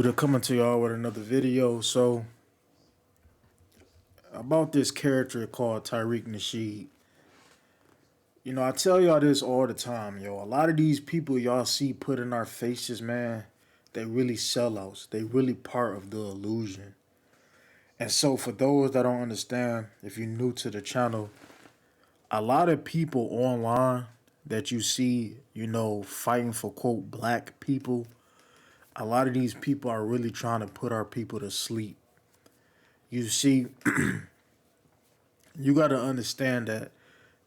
Coming to y'all with another video. So about this character called Tariq Nasheed. I tell y'all this all the time, yo. A lot of these people y'all see put in our faces, man, they really sellouts. They really part of the illusion. And so for those that don't understand, if you're new to the channel, a lot of people online that you see, fighting for quote black people, a lot of these people are really trying to put our people to sleep. You see, you got to understand that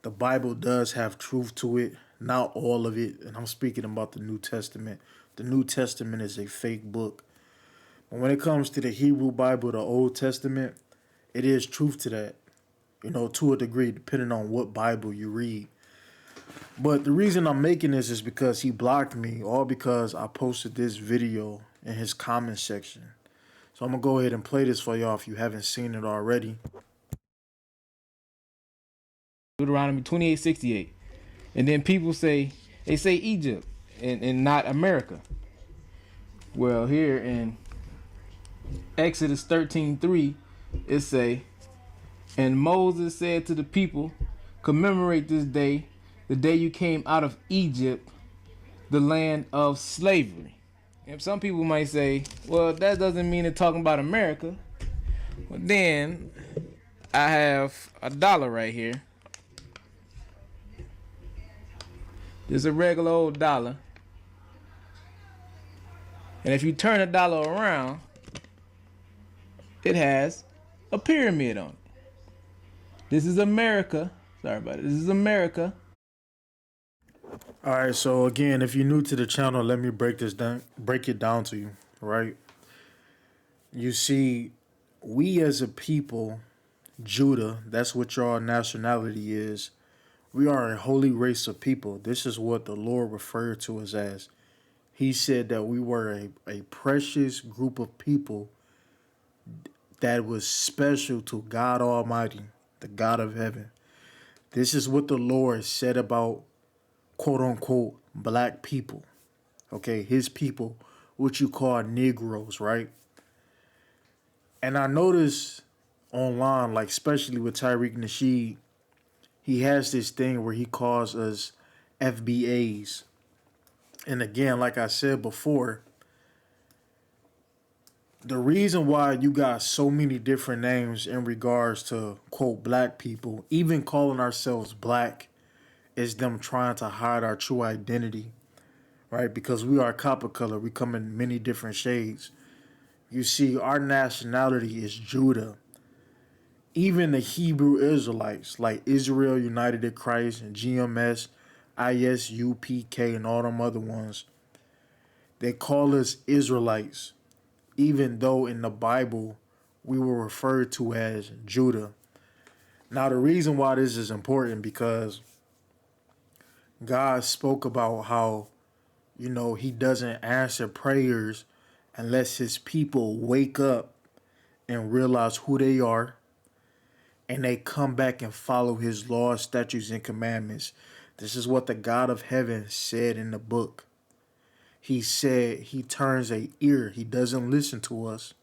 the Bible does have truth to it, not all of it. And I'm speaking about the New Testament. The New Testament is a fake book. But when it comes to the Hebrew Bible, the Old Testament, it is truth to that, to a degree, depending on what Bible you read. But the reason I'm making this is because he blocked me, all because I posted this video in his comment section. So I'm going to go ahead and play this for y'all if you haven't seen it already. Deuteronomy 28:68. And then people say Egypt and not America. Well, here in Exodus 13:3, it say, and Moses said to the people, commemorate this day, the day you came out of Egypt, the land of slavery. And some people might say, well, that doesn't mean it's talking about America. Well, then I have a dollar right here. There's a regular old dollar. And if you turn a dollar around, it has a pyramid on it. This is America. Sorry about it. This is America. All right, so again, if you're new to the channel, let me break it down to you, right? You see, we as a people, Judah, that's what your nationality is. We are a holy race of people. This is what the Lord referred to us as. He said that we were a precious group of people that was special to God Almighty, the God of heaven. This is what the Lord said about quote unquote black people. Okay, his people, what you call Negroes, right? And I noticed online, like especially with Tariq Nasheed, he has this thing where he calls us FBAs. And again, like I said before, the reason why you got so many different names in regards to quote black people, even calling ourselves black, is them trying to hide our true identity, right? Because we are copper color, we come in many different shades. You see, our nationality is Judah. Even the Hebrew Israelites, like Israel United in Christ and GMS, ISUPK, and all them other ones, they call us Israelites, even though in the Bible we were referred to as Judah. Now, the reason why this is important because God spoke about how, he doesn't answer prayers unless his people wake up and realize who they are and they come back and follow his laws, statutes, and commandments. This is what the God of heaven said in the book. He said he turns an ear. He doesn't listen to us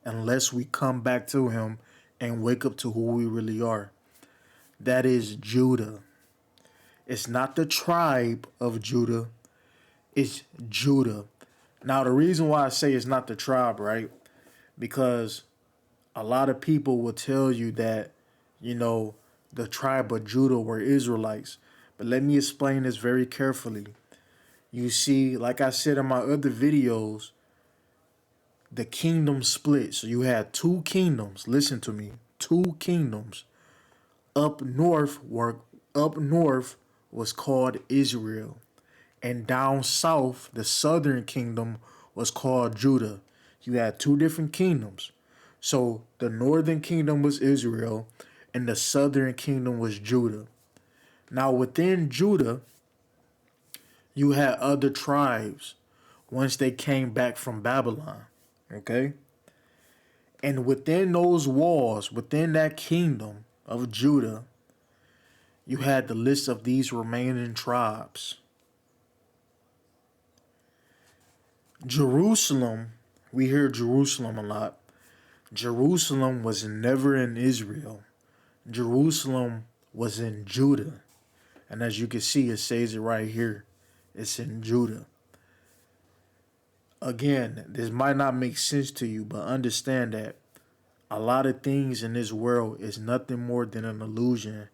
unless we come back to him and wake up to who we really are. That is Judah. It's not the tribe of Judah. It's Judah. Now, the reason why I say it's not the tribe, right? Because a lot of people will tell you that, the tribe of Judah were Israelites. But let me explain this very carefully. You see, like I said in my other videos, the kingdom split. So you had two kingdoms. Listen to me. Two kingdoms. Up north was called Israel. And down south, the southern kingdom was called Judah. You had two different kingdoms. So the northern kingdom was Israel and the southern kingdom was Judah. Now within Judah, you had other tribes once they came back from Babylon. Okay? And within those walls, within that kingdom of Judah, you had the list of these remaining tribes. Jerusalem We hear Jerusalem a lot. Jerusalem was never in Israel. Jerusalem was in Judah. And as you can see, it says it right here. It's in Judah. Again, this might not make sense to you, but understand that a lot of things in this world is nothing more than an illusion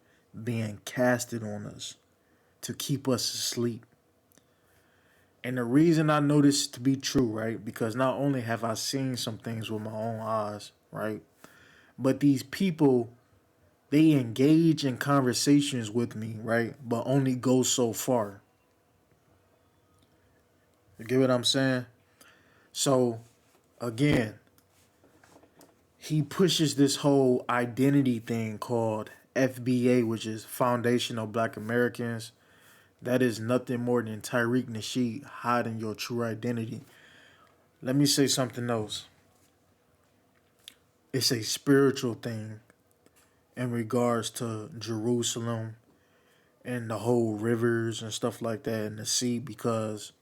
being casted on us to keep us asleep. And the reason I know this to be true, right? Because not only have I seen some things with my own eyes, right? But these people, they engage in conversations with me, right? But only go so far. You get what I'm saying? So, again, he pushes this whole identity thing called FBA, which is Foundation of Black Americans. That is nothing more than Tariq Nasheed hiding your true identity. Let me say something else. It's a spiritual thing in regards to Jerusalem and the whole rivers and stuff like that in the sea, because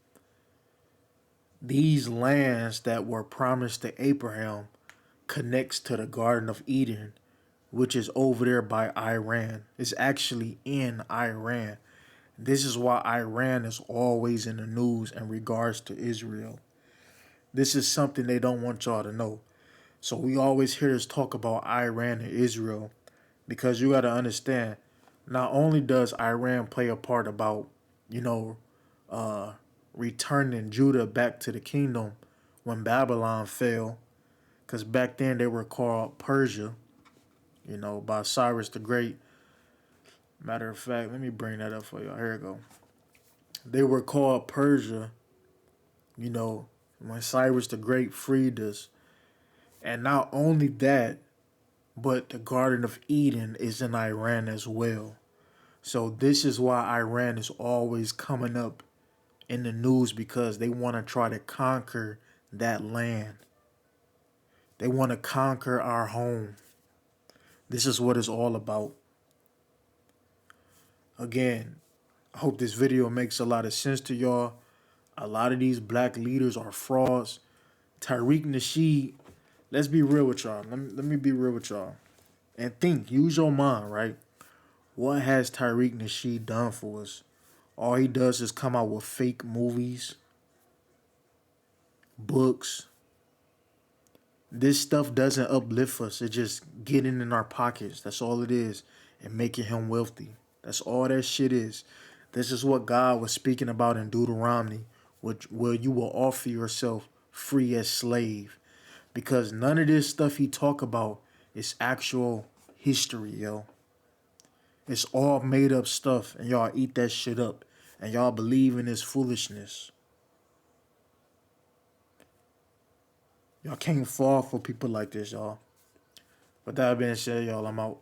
these lands that were promised to Abraham connects to the Garden of Eden, which is over there by Iran. It's actually in Iran. This is why Iran is always in the news in regards to Israel. This is something they don't want y'all to know. So we always hear us talk about Iran and Israel, because you got to understand, not only does Iran play a part about, you know, uh, returning Judah back to the kingdom when Babylon fell, because back then they were called Persia, by Cyrus the Great. Matter of fact, let me bring that up for you. Here we go. They were called Persia, you know, when Cyrus the Great freed us. And not only that, but the Garden of Eden is in Iran as well. So this is why Iran is always coming up in the news, because they want to try to conquer that land. They want to conquer our home. This is what it's all about. Again, I hope this video makes a lot of sense to y'all. A lot of these black leaders are frauds. Tariq Nasheed, let's be real with y'all. Let me be real with y'all. And think, use your mind, right? What has Tariq Nasheed done for us? All he does is come out with fake movies, books. This stuff doesn't uplift us. It just getting in our pockets. That's all it is. And making him wealthy. That's all that shit is. This is what God was speaking about in Deuteronomy, where you will offer yourself free as slave. Because none of this stuff he talk about is actual history, yo. It's all made up stuff, and y'all eat that shit up. And y'all believe in this foolishness. Y'all can't fall for people like this, y'all. With that being said, y'all, I'm out.